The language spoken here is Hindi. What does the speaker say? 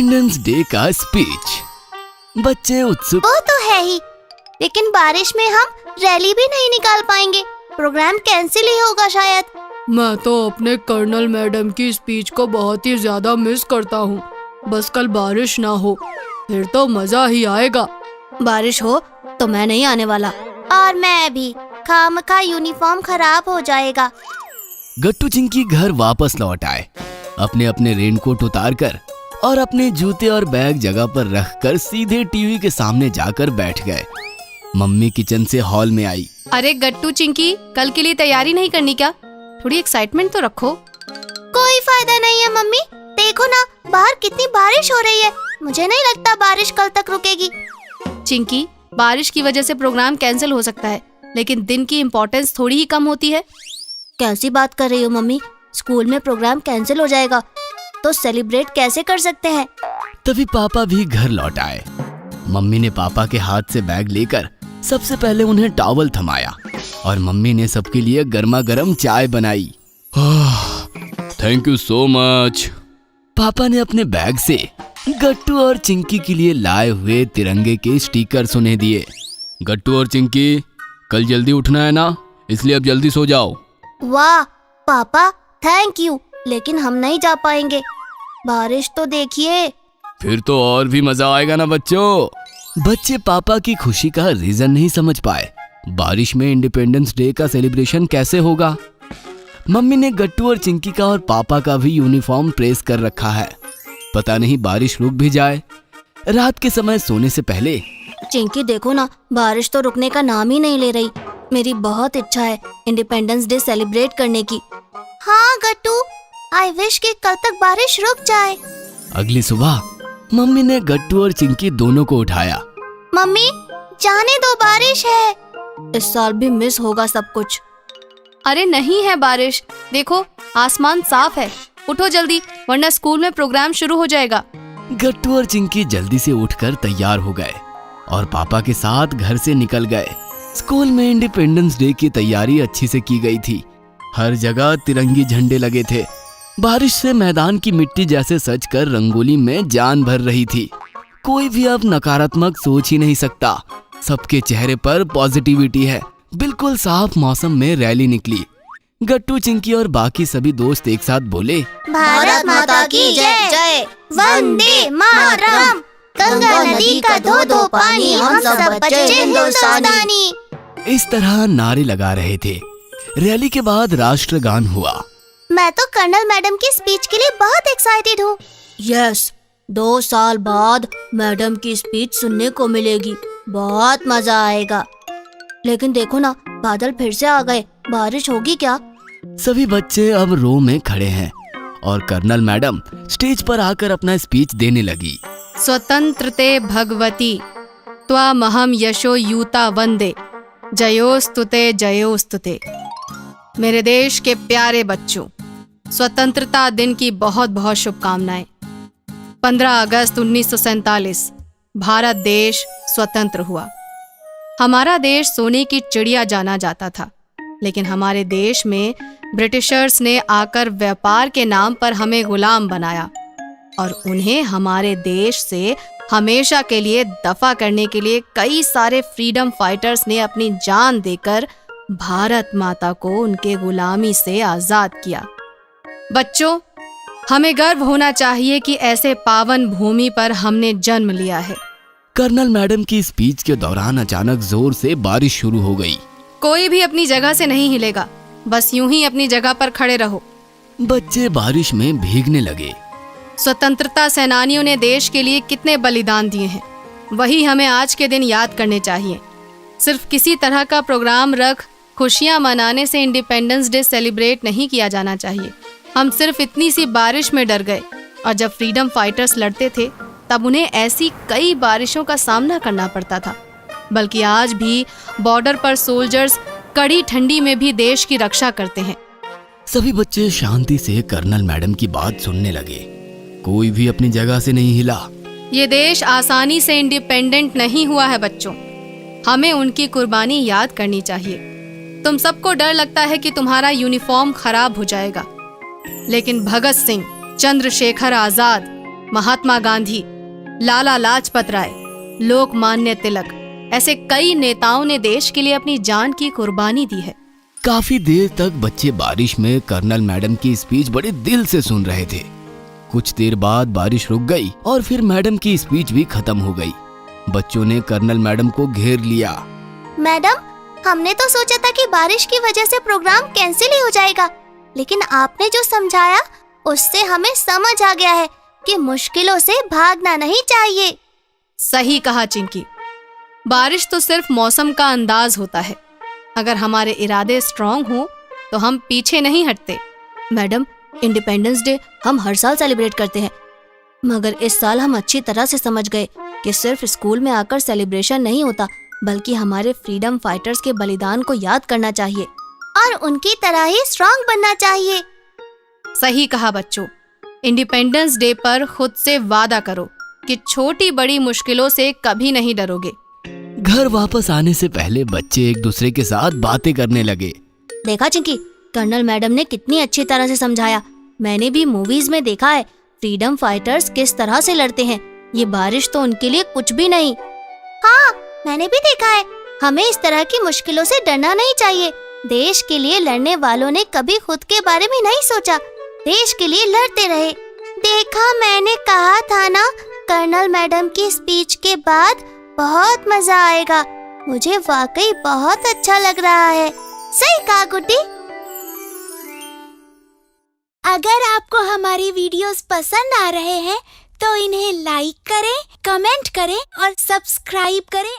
इंडिपेंडेंस डे का स्पीच। बच्चे उत्सुक वो तो है ही, लेकिन बारिश में हम रैली भी नहीं निकाल पाएंगे। प्रोग्राम कैंसिल ही होगा शायद। मैं तो अपने कर्नल मैडम की स्पीच को बहुत ही ज्यादा मिस करता हूँ। बस कल बारिश ना हो, फिर तो मजा ही आएगा। बारिश हो तो मैं नहीं आने वाला। और मैं भी, खामखा यूनिफॉर्म खराब हो जाएगा। गट्टू चिंकी घर वापस लौट आए, अपने अपने रेनकोट उतार कर और अपने जूते और बैग जगह पर रखकर सीधे टीवी के सामने जाकर बैठ गए। मम्मी किचन से हॉल में आई। अरे गट्टू चिंकी, कल के लिए तैयारी नहीं करनी क्या? थोड़ी एक्साइटमेंट तो रखो। कोई फायदा नहीं है मम्मी, देखो ना बाहर कितनी बारिश हो रही है। मुझे नहीं लगता बारिश कल तक रुकेगी। चिंकी, बारिश की वजह से प्रोग्राम कैंसिल हो सकता है, लेकिन दिन की इम्पोर्टेंस थोड़ी ही कम होती है। कैसी बात कर रही हो मम्मी? स्कूल में प्रोग्राम कैंसिल हो जाएगा तो सेलिब्रेट कैसे कर सकते हैं? तभी पापा भी घर लौट आए। मम्मी ने पापा के हाथ से बैग लेकर सबसे पहले उन्हें टॉवल थमाया और मम्मी ने सबके लिए गर्मा गर्म चाय बनाई। Thank you so much. पापा ने अपने बैग से गट्टू और चिंकी के लिए लाए हुए तिरंगे के स्टिकर्स उन्हें दिए। गट्टू और चिंकी, कल जल्दी उठना है ना, इसलिए अब जल्दी सो जाओ। वाह पापा, थैंक यू, लेकिन हम नहीं जा पाएंगे। बारिश तो देखिए। फिर तो और भी मजा आएगा ना बच्चों। बच्चे पापा की खुशी का रीजन नहीं समझ पाए। बारिश में इंडिपेंडेंस डे का सेलिब्रेशन कैसे होगा? मम्मी ने गट्टू और चिंकी का और पापा का भी यूनिफॉर्म प्रेस कर रखा है। पता नहीं बारिश रुक भी जाए। रात के समय सोने से पहले चिंकी देखो ना, बारिश तो रुकने का नाम ही नहीं ले रही। मेरी बहुत इच्छा है इंडिपेंडेंस डे सेलिब्रेट करने की। हाँ गट्टू, आई विश कि कल तक बारिश रुक जाए। अगली सुबह मम्मी ने गट्टू और चिंकी दोनों को उठाया। मम्मी जाने दो, बारिश है। इस साल भी मिस होगा सब कुछ। अरे नहीं है बारिश, देखो आसमान साफ है। उठो जल्दी, वरना स्कूल में प्रोग्राम शुरू हो जाएगा। गट्टू और चिंकी जल्दी से उठकर तैयार हो गए और पापा के साथ घर से निकल गए। स्कूल में इंडिपेंडेंस डे की तैयारी अच्छी से की गई थी। हर जगह तिरंगी झंडे लगे थे। बारिश से मैदान की मिट्टी जैसे सजकर रंगोली में जान भर रही थी। कोई भी अब नकारात्मक सोच ही नहीं सकता। सबके चेहरे पर पॉजिटिविटी है। बिल्कुल साफ मौसम में रैली निकली। गट्टू, चिंकी और बाकी सभी दोस्त एक साथ बोले, भारत माता की जय जय, वंदे मातरम, गंगा नदी का दो दो पानी, हम सब बच्चे हिंदुस्तानी। इस तरह नारे लगा रहे थे। रैली के बाद राष्ट्रगान हुआ। मैं तो कर्नल मैडम की स्पीच के लिए बहुत एक्साइटेड हूँ। यस, 2 साल बाद मैडम की स्पीच सुनने को मिलेगी। बहुत मजा आएगा। लेकिन देखो ना, बादल फिर से आ गए। बारिश होगी क्या? सभी बच्चे अब रो में खड़े हैं और कर्नल मैडम स्टेज पर आकर अपना स्पीच देने लगी। स्वतंत्रते भगवती त्वामहम यशो यूता वंदे, जयोस्तुते जयोस्तुते। मेरे देश के प्यारे बच्चों, स्वतंत्रता दिन की बहुत बहुत शुभकामनाएं। 15 अगस्त 1947 भारत देश स्वतंत्र हुआ। हमारा देश सोने की चिड़िया जाना जाता था, लेकिन हमारे देश में ब्रिटिशर्स ने आकर व्यापार के नाम पर हमें गुलाम बनाया और उन्हें हमारे देश से हमेशा के लिए दफा करने के लिए कई सारे फ्रीडम फाइटर्स ने अपनी जान देकर भारत माता को उनके गुलामी से आजाद किया। बच्चों, हमें गर्व होना चाहिए कि ऐसे पावन भूमि पर हमने जन्म लिया है। कर्नल मैडम की स्पीच के दौरान अचानक जोर से बारिश शुरू हो गई। कोई भी अपनी जगह से नहीं हिलेगा, बस यूं ही अपनी जगह पर खड़े रहो। बच्चे बारिश में भीगने लगे। स्वतंत्रता सेनानियों ने देश के लिए कितने बलिदान दिए हैं, वही हमें आज के दिन याद करने चाहिए। सिर्फ किसी तरह का प्रोग्राम रख खुशियां मनाने से इंडिपेंडेंस डे सेलिब्रेट नहीं किया जाना चाहिए। हम सिर्फ इतनी सी बारिश में डर गए, और जब फ्रीडम फाइटर्स लड़ते थे तब उन्हें ऐसी कई बारिशों का सामना करना पड़ता था। बल्कि आज भी बॉर्डर पर सोल्जर्स कड़ी ठंडी में भी देश की रक्षा करते हैं। सभी बच्चे शांति से कर्नल मैडम की बात सुनने लगे। कोई भी अपनी जगह से नहीं हिला। ये देश आसानी से इंडिपेंडेंट नहीं हुआ है बच्चों, हमें उनकी कुर्बानी याद करनी चाहिए। तुम सबको डर लगता है कि तुम्हारा यूनिफॉर्म खराब हो जाएगा, लेकिन भगत सिंह, चंद्रशेखर आजाद, महात्मा गांधी, लाला लाजपत राय, लोकमान्य तिलक, ऐसे कई नेताओं ने देश के लिए अपनी जान की कुर्बानी दी है। काफी देर तक बच्चे बारिश में कर्नल मैडम की स्पीच बड़े दिल से सुन रहे थे। कुछ देर बाद बारिश रुक गई और फिर मैडम की स्पीच भी खत्म हो गई। बच्चों ने कर्नल मैडम को घेर लिया। मैडम, हमने तो सोचा था कि बारिश की वजह से प्रोग्राम कैंसिल ही हो जाएगा, लेकिन आपने जो समझाया उससे हमें समझ आ गया है कि मुश्किलों से भागना नहीं चाहिए। सही कहा चिंकी, बारिश तो सिर्फ मौसम का अंदाज होता है। अगर हमारे इरादे स्ट्रांग हो तो हम पीछे नहीं हटते। मैडम, इंडिपेंडेंस डे हम हर साल सेलिब्रेट करते हैं, मगर इस साल हम अच्छी तरह से समझ गए कि सिर्फ स्कूल में आकर सेलिब्रेशन नहीं होता, बल्कि हमारे फ्रीडम फाइटर्स के बलिदान को याद करना चाहिए और उनकी तरह ही स्ट्रांग बनना चाहिए। सही कहा बच्चों, इंडिपेंडेंस डे पर खुद से वादा करो कि छोटी बड़ी मुश्किलों से कभी नहीं डरोगे। घर वापस आने से पहले बच्चे एक दूसरे के साथ बातें करने लगे। देखा चिंकी, कर्नल मैडम ने कितनी अच्छी तरह से समझाया। मैंने भी मूवीज में देखा है फ्रीडम फाइटर्स किस तरह से लड़ते हैं। ये बारिश तो उनके लिए कुछ भी नहीं। हाँ, मैंने भी देखा है। हमें इस तरह की मुश्किलों से डरना नहीं चाहिए। देश के लिए लड़ने वालों ने कभी खुद के बारे में नहीं सोचा, देश के लिए लड़ते रहे। देखा, मैंने कहा था ना, कर्नल मैडम की स्पीच के बाद बहुत मजा आएगा। मुझे वाकई बहुत अच्छा लग रहा है। सही कहा गुड्डी। अगर आपको हमारी वीडियोस पसंद आ रहे हैं तो इन्हें लाइक करें, कमेंट करें और सब्सक्राइब करें